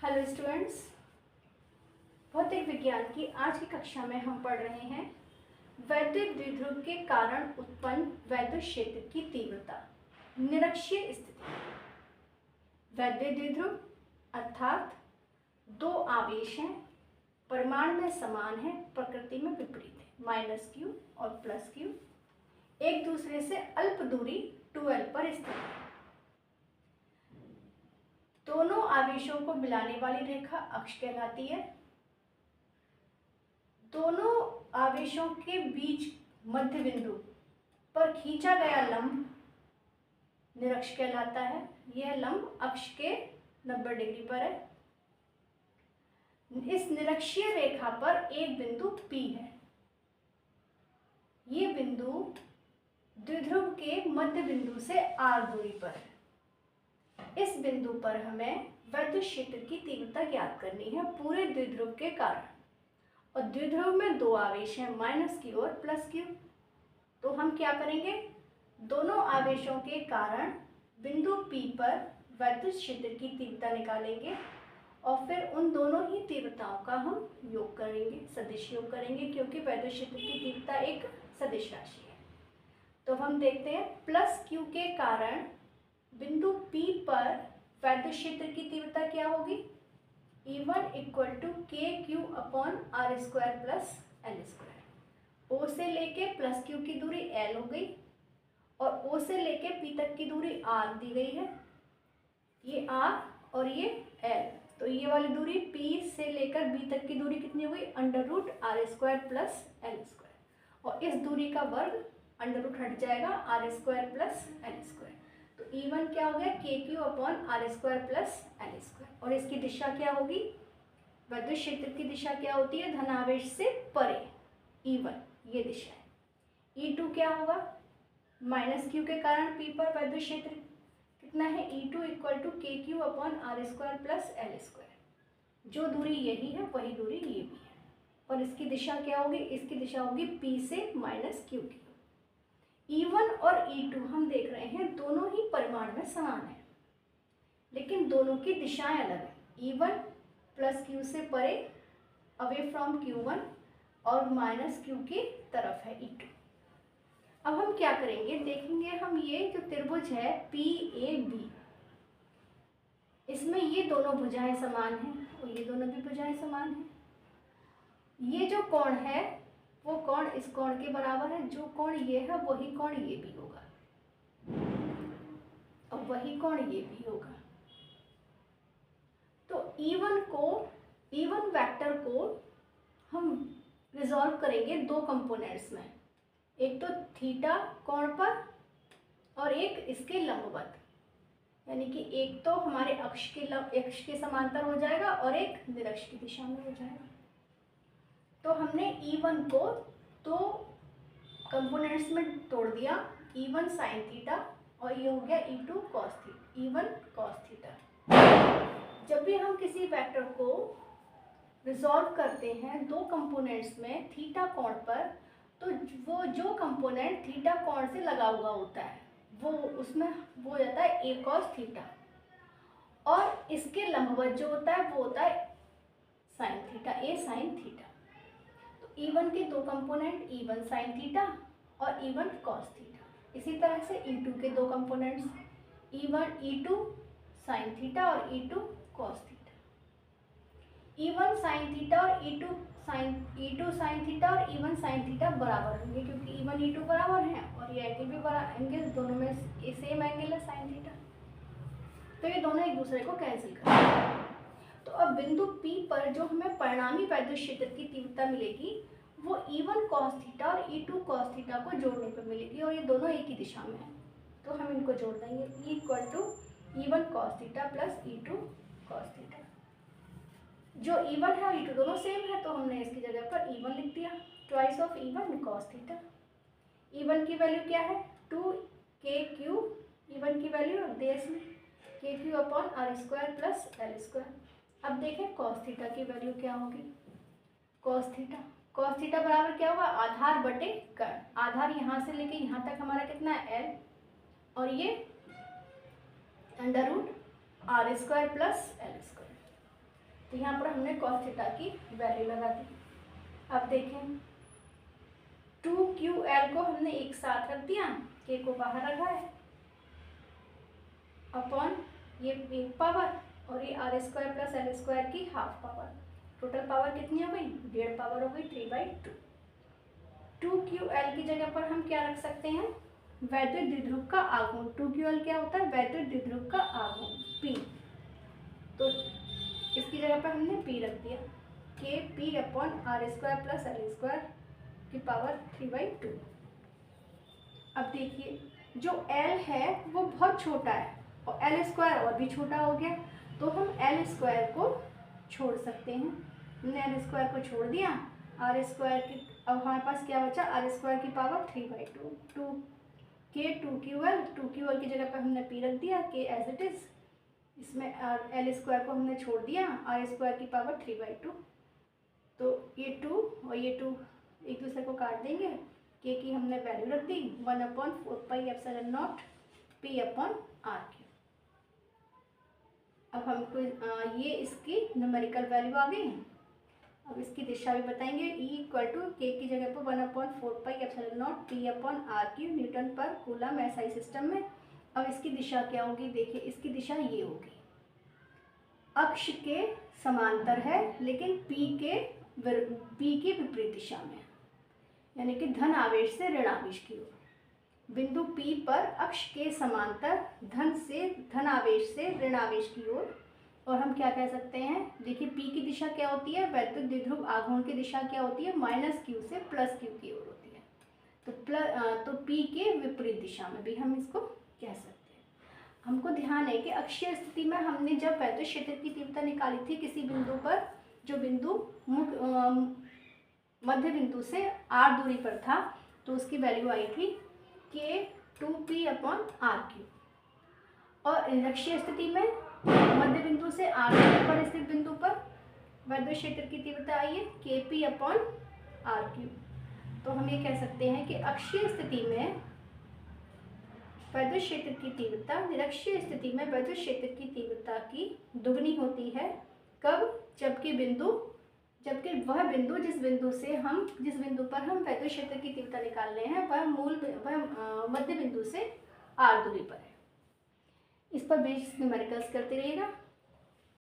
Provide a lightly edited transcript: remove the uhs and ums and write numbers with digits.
Hello students, भौतिक विज्ञान की आज की कक्षा में हम पढ़ रहे हैं वैद्युत द्विध्रुव के कारण उत्पन्न वैद्युत क्षेत्र की तीव्रता निरक्षीय स्थिति। वैद्युत द्विध्रुव अर्थात दो आवेश हैं, परिमाण में समान है, प्रकृति में विपरीत है, -q और +q, एक दूसरे से अल्प दूरी 2l पर स्थित है। दोनों आवेशों को मिलाने वाली रेखा अक्ष कहलाती है। दोनों आवेशों के बीच मध्य बिंदु पर खींचा गया लंब निरक्ष कहलाता है। यह लंब अक्ष के 90 डिग्री पर है। इस निरक्षीय रेखा पर एक बिंदु P है। ये बिंदु द्विध्रुव के मध्य बिंदु से r दूरी पर है। इस बिंदु पर हमें वैद्युत क्षेत्र की तीव्रता ज्ञात करनी है पूरे द्विध्रुव के कारण। और द्विध्रुव में दो आवेश हैं, -q और +q। तो हम क्या करेंगे, दोनों आवेशों के कारण बिंदु P पर वैद्युत क्षेत्र की तीव्रता निकालेंगे और फिर उन दोनों ही तीव्रताओं का हम योग करेंगे, सदिश योग करेंगे, क्योंकि वैद्युत क्षेत्र की तीव्रता एक सदिश राशि है। तो हम देखते हैं +q के कारण बिंदु P पर वैद्युत क्षेत्र की तीव्रता क्या होगी, E1 = kq/r² + l²। O से लेके +q की दूरी l हो गई और O से लेके P तक की दूरी r दी गई है। ये r और ये l, तो ये वाली दूरी P से लेकर B तक की दूरी कितनी हो गई, √r² + l²। और इस दूरी का वर्ग √ हट जाएगा, r² + l²। तो E1 क्या हो गया, kq/r² + l²। और इसकी दिशा क्या होगी, वैद्युत क्षेत्र की दिशा क्या होती है, धनावेश से परे E1, ये दिशा है। E2 क्या होगा, -q के कारण P पर वैद्युत क्षेत्र कितना है, E2 = kq/r² + l²। जो दूरी यही है वही दूरी ये भी है। और इसकी दिशा क्या होगी, इसकी दिशा होगी P से -q की। E1 और E2 हम देख रहे हैं दोनों ही परिमाण में समान है, लेकिन दोनों की दिशाएं अलग है। E1 +q से परे, अवे फ्रॉम Q1, और -q की तरफ है E2। अब हम क्या करेंगे, देखेंगे हम ये जो त्रिभुज है PAB, इसमें ये दोनों भुजाएं समान हैं और ये दोनों भी भुजाएं समान हैं। ये जो कोण है वो कोण इस कोण के बराबर है, जो कोण ये है वही कोण ये भी होगा और वही कोण ये भी होगा। तो E1 वेक्टर को हम रिजॉल्व करेंगे दो कंपोनेंट्स में, एक तो थीटा कोण पर और एक इसके लंबवत, यानी कि एक तो हमारे अक्ष के समांतर हो जाएगा और एक निरक्ष की दिशा में हो जाएगा। तो हमने E1 को दो कंपोनेंट्स में तोड़ दिया, E1 sin थीटा और ये हो गया E2 cos theta, E1 cos theta. जब भी हम किसी वेक्टर को रिजॉल्व करते हैं दो कंपोनेंट्स में थीटा कोण पर, तो वो जो कंपोनेंट थीटा कोण से लगा हुआ होता है वो उसमें वो हो जाता है A cos थीटा, और इसके लंबवत जो होता है वो होता है sin theta, A sin theta. तो E1 के दो कंपोनेंट E1 sin थीटा और E1 cos थीटा। इसी तरह से E2 के दो कंपोनेंट्स E2 sin थीटा और E2 cos theta. E1 sin theta और E2 sin थीटा और E1 sin थीटा बराबर होंगे, क्योंकि E1 E2 बराबर हैं और ये एंगल भी बराबर, एंगल दोनों में सेम एंगल है sin थीटा, तो ये दोनों एक दूसरे को कैंसिल करेंगे। तो अब बिंदु P पर जो हमें परिणामी वैद्युत क्षेत्र की तीव्रता मिलेगी वो E1 cos थीटा और E2 cos थीटा को जोड़ने पर मिलेगी, और ये दोनों एक ही दिशा में हैं, तो हम इनको जोड़ देंगे। E = E1 cos theta + E2 cos theta. जो E1 है और E2 दोनों सेम है, तो हमने इसकी जगह पर E1 लिख दिया, twice of E1 cos theta. E1 की वैल्यू क्या है, 2kq, E1 की वैल्यू रख दिया इसमें, kq/r² + l²। अब देखें cos थीटा की वैल्यू क्या होगी, cos थीटा बराबर क्या होगा, आधार बटे कर्ण। आधार यहाँ से लेके यहाँ तक हमारा कितना है, l, और ये √r² + l²। तो यहाँ पर हमने cos थीटा की वैल्यू लगा दी। अब देखें 2QL को हमने एक साथ रख दिया, K को बाहर रखा है, अपॉन ये एक पावर और ये R² प्लस L² की हाफ पावर। टोटल पावर कितनी हो गई? 1.5 पावर हो गई 3/2। 2QL की जगह पर हम क्या रख सकते हैं? वैद्युत द्विध्रुव का आघूर्ण। 2QL क्या होता है? वैद्युत द्विध्रुव का आघूर्ण P। तो इसकी जगह पर हमने P रख दिया, KP upon R² plus L² की पावर 3/2। अब देखिए जो L है वो बहुत छोटा है और L² और भी छोटा हो गया, तो हम L² को छोड़ सकते हैं। हमने L² को छोड़ दिया, R² की अब हमारे पास क्या बचा? R² की पावर 3/2। 2QL की जगह पर हमने P रख दिया, K एज इट इज, इसमें L² को हमने छोड़ दिया, R² की पावर 3/2। तो ये 2 और ये 2 एक दूसरे को काट देंगे, K की हमने वैल्यू रख दी 1/4πε0 P अपॉन R3। अब हमको ये इसकी न्यूमेरिकल वैल्यू आ गई। अब इसकी दिशा भी बताएंगे। E = K की जगह पर 1/4πε0 P अपॉन R3 न्यूटन पर कूलम SI सिस्टम में। अब इसकी दिशा क्या होगी? देखिए इसकी दिशा ये होगी, अक्ष के समांतर है लेकिन P की विपरीत दिशा में, यानी कि धन आवेश से ऋण आवेश की ओर। बिंदु P पर अक्ष के समांतर धन आवेश से ऋण आवेश की ओर। और हम क्या कह सकते हैं? देखिए P की दिशा क्या होती है? वैद्युत द्विध्रुव आघूर्ण की दिशा क्या होती है? -Q से +Q की ओर होती है। तो P के विपरीत दिशा में भी हम इसको कह सकते हैं। हमको ध्यान है कि अक्षीय स्थिति में हमने जब वैद्युत क्षेत्र की तीव्रता निकाली थी किसी बिंदु पर, जो बिंदु मध्य बिंदु से R दूरी पर था, तो उसकी वैल्यू आई थी K2P अपॉन R3। और निरक्षीय स्थिति में मध्य बिंदु से R दूरी पर स्थित बिंदु पर वैद्युत क्षेत्र की तीव्रता आई है KP अपॉन R3। तो हम ये कह सकते हैं कि अक्षीय स्थिति में वैद्युत क्षेत्र की तीव्रता निरक्षीय स्थिति में वैद्युत क्षेत्र की तीव्रता की दुगनी होती है। कब? जबकि वह बिंदु जिस बिंदु पर हम वैद्युत क्षेत्र की तीव्रता निकाल रहे हैं वह मध्य बिंदु से R दूरी पर है। इस पर बेस न्यूमेरिकल्स करते रहिएगा।